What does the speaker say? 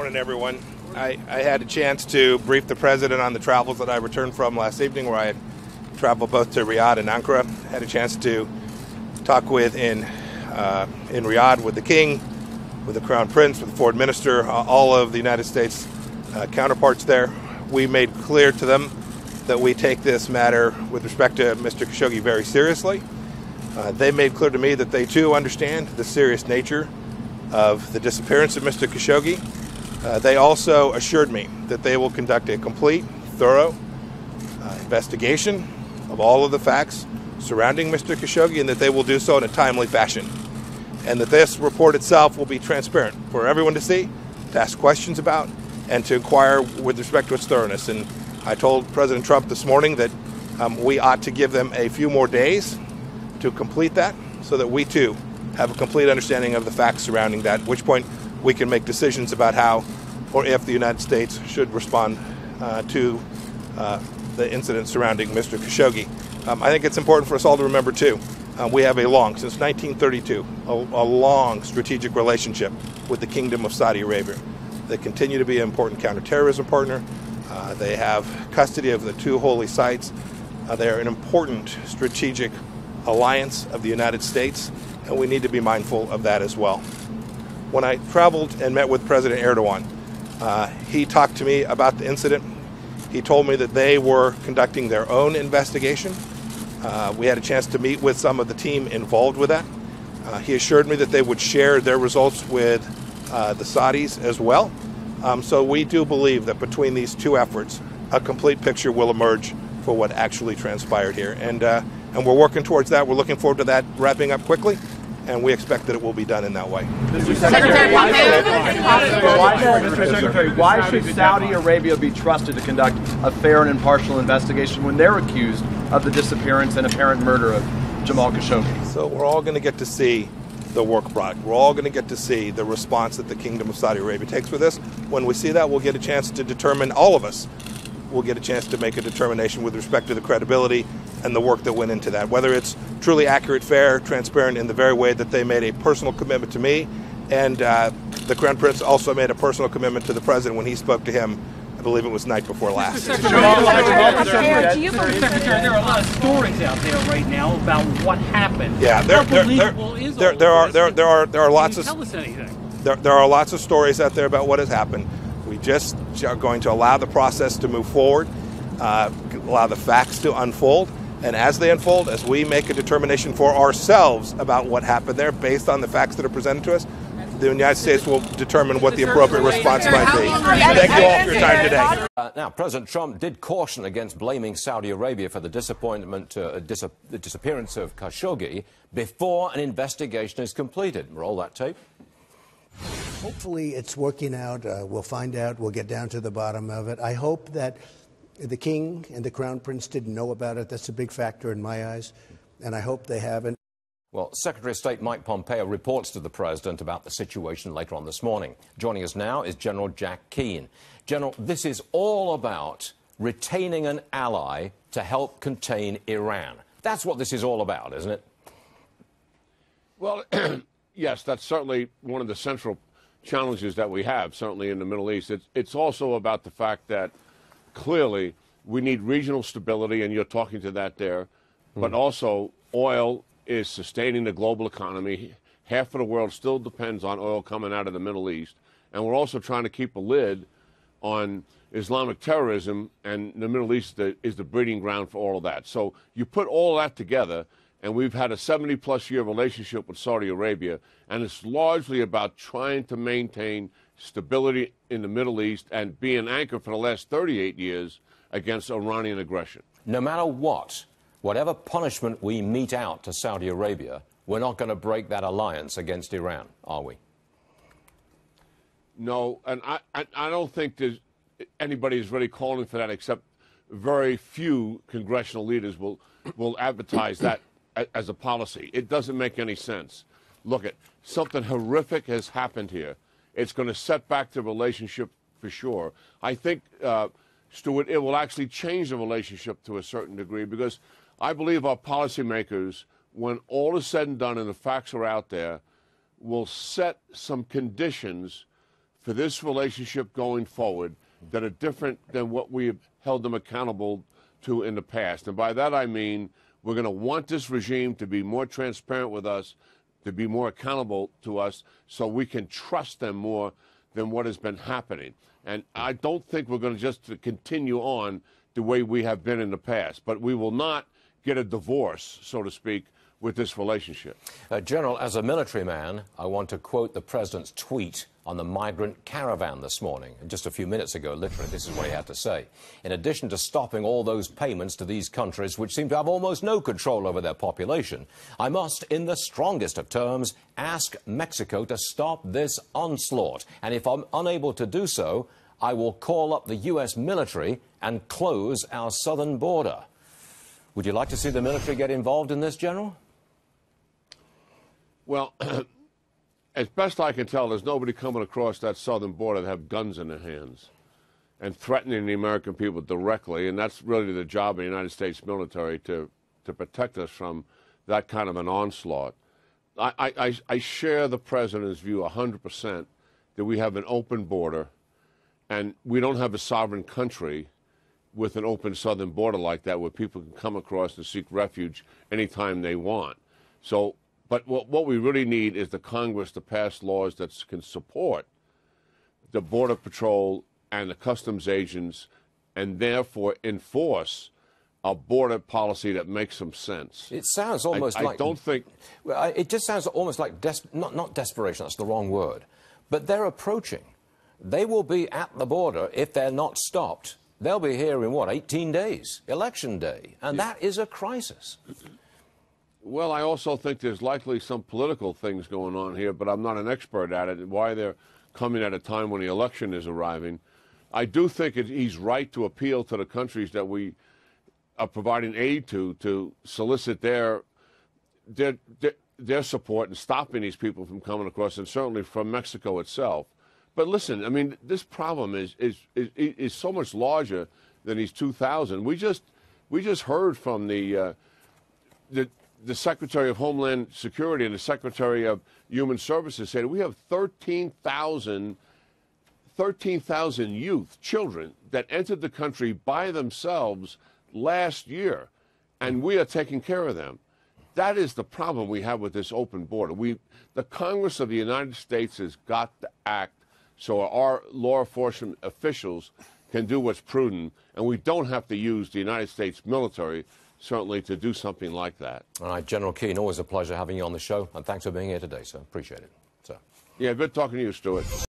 Morning, everyone. I had a chance to brief the president on the travels that I returned from last evening, where I had traveled both to Riyadh and Ankara. Had a chance to talk with in Riyadh with the king, with the crown prince, with the foreign minister, all of the United States counterparts there. We made clear to them that we take this matter with respect to Mr. Khashoggi very seriously. They made clear to me that they too understand the serious nature of the disappearance of Mr. Khashoggi. They also assured me that they will conduct a complete, thorough investigation of all of the facts surrounding Mr. Khashoggi, and that they will do so in a timely fashion. And that this report itself will be transparent for everyone to see, to ask questions about, and to inquire with respect to its thoroughness. And I told President Trump this morning that we ought to give them a few more days to complete that, so that we too have a complete understanding of the facts surrounding that, at which point we can make decisions about how or if the United States should respond to the incident surrounding Mr. Khashoggi. I think it's important for us all to remember, too, we have since 1932, a long strategic relationship with the Kingdom of Saudi Arabia. They continue to be an important counterterrorism partner. They have custody of the two holy sites. They are an important strategic alliance of the United States, and we need to be mindful of that as well. When I traveled and met with President Erdogan, he talked to me about the incident. He told me that they were conducting their own investigation. We had a chance to meet with some of the team involved with that. He assured me that they would share their results with the Saudis as well. So we do believe that between these two efforts, a complete picture will emerge for what actually transpired here. And we're working towards that. We're looking forward to that wrapping up quickly, and we expect that it will be done in that way. Mr. Secretary, why should Saudi Arabia be trusted to conduct a fair and impartial investigation when they're accused of the disappearance and apparent murder of Jamal Khashoggi? So we're all going to get to see the work product. We're all going to get to see the response that the Kingdom of Saudi Arabia takes for this. When we see that, we'll get a chance to determine, all of us will get a chance to make a determination with respect to the credibility and the work that went into that, whether it's truly accurate, fair, transparent in the very way that they made a personal commitment to me. And the Crown Prince also made a personal commitment to the President when he spoke to him, I believe it was night before last. Secretary, there are a lot of stories out there right now about what happened. Yeah, there are lots of. Tell us anything. There are lots of stories out there about what has happened. We just are going to allow the process to move forward, allow the facts to unfold, and as they unfold, as we make a determination for ourselves about what happened there based on the facts that are presented to us, the United States will determine what the appropriate response might be. Thank you all for your time today. Now, President Trump did caution against blaming Saudi Arabia for the disappearance of Khashoggi before an investigation is completed. Roll that tape. Hopefully it's working out. We'll find out. We'll get down to the bottom of it. I hope that the King and the Crown Prince didn't know about it. That's a big factor in my eyes, and I hope they haven't. Well, Secretary of State Mike Pompeo reports to the President about the situation later on this morning. Joining us now is General Jack Keane. General, this is all about retaining an ally to help contain Iran. That's what this is all about, isn't it? Well, yes, that's certainly one of the central challenges that we have, certainly in the Middle East. It's also about the fact that clearly we need regional stability, and you're talking to that there, but also oil is sustaining the global economy. Half of the world still depends on oil coming out of the Middle East, and we're also trying to keep a lid on Islamic terrorism, and the Middle East is the breeding ground for all of that. So you put all that together, and we've had a 70-plus year relationship with Saudi Arabia, and it's largely about trying to maintain stability in the Middle East and be an anchor for the last 38 years against Iranian aggression. No matter what, whatever punishment we mete out to Saudi Arabia, we're not going to break that alliance against Iran, are we? No, and I don't think there's anybody is really calling for that, except very few congressional leaders will advertise that as a policy. It doesn't make any sense. Look, something horrific has happened here. It's going to set back the relationship for sure. I think, Stuart, it will actually change the relationship to a certain degree, because I believe our policymakers, when all is said and done and the facts are out there, will set some conditions for this relationship going forward that are different than what we have held them accountable to in the past. And by that I mean we're going to want this regime to be more transparent with us, to be more accountable to us, so we can trust them more than what has been happening. And I don't think we're going to just continue on the way we have been in the past. But we will not get a divorce, so to speak, with this relationship. General, as a military man, I want to quote the president's tweet on the migrant caravan this morning. Just a few minutes ago, literally, this is what he had to say. In addition to stopping all those payments to these countries which seem to have almost no control over their population, I must, in the strongest of terms, ask Mexico to stop this onslaught. And if I'm unable to do so, I will call up the U.S. military and close our southern border. Would you like to see the military get involved in this, General? Well, as best I can tell, there's nobody coming across that southern border that have guns in their hands and threatening the American people directly, and that's really the job of the United States military, to protect us from that kind of an onslaught. I share the president's view 100% that we have an open border, and we don't have a sovereign country with an open southern border like that where people can come across and seek refuge anytime they want. So, but what we really need is the Congress to pass laws that can support the Border Patrol and the customs agents and therefore enforce a border policy that makes some sense. It sounds almost like... I don't think... Well, it just sounds almost like... not desperation, that's the wrong word. But they're approaching. They will be at the border if they're not stopped. They'll be here in, what, 18 days? Election day. And that is a crisis. Well, I also think there's likely some political things going on here, but I'm not an expert at it, why they're coming at a time when the election is arriving. I do think he's right to appeal to the countries that we are providing aid to solicit their support in stopping these people from coming across, and certainly from Mexico itself. But listen, I mean, this problem is so much larger than these 2,000. We just heard from the Secretary of Homeland Security and the Secretary of Human Services say that we have 13,000 youth, children, that entered the country by themselves last year, and we are taking care of them. That is the problem we have with this open border. The Congress of the United States has got to act so our law enforcement officials can do what's prudent, and we don't have to use the United States military, certainly, to do something like that. All right, General Keane, always a pleasure having you on the show, and thanks for being here today, sir. Appreciate it, sir. Yeah, good talking to you, Stuart.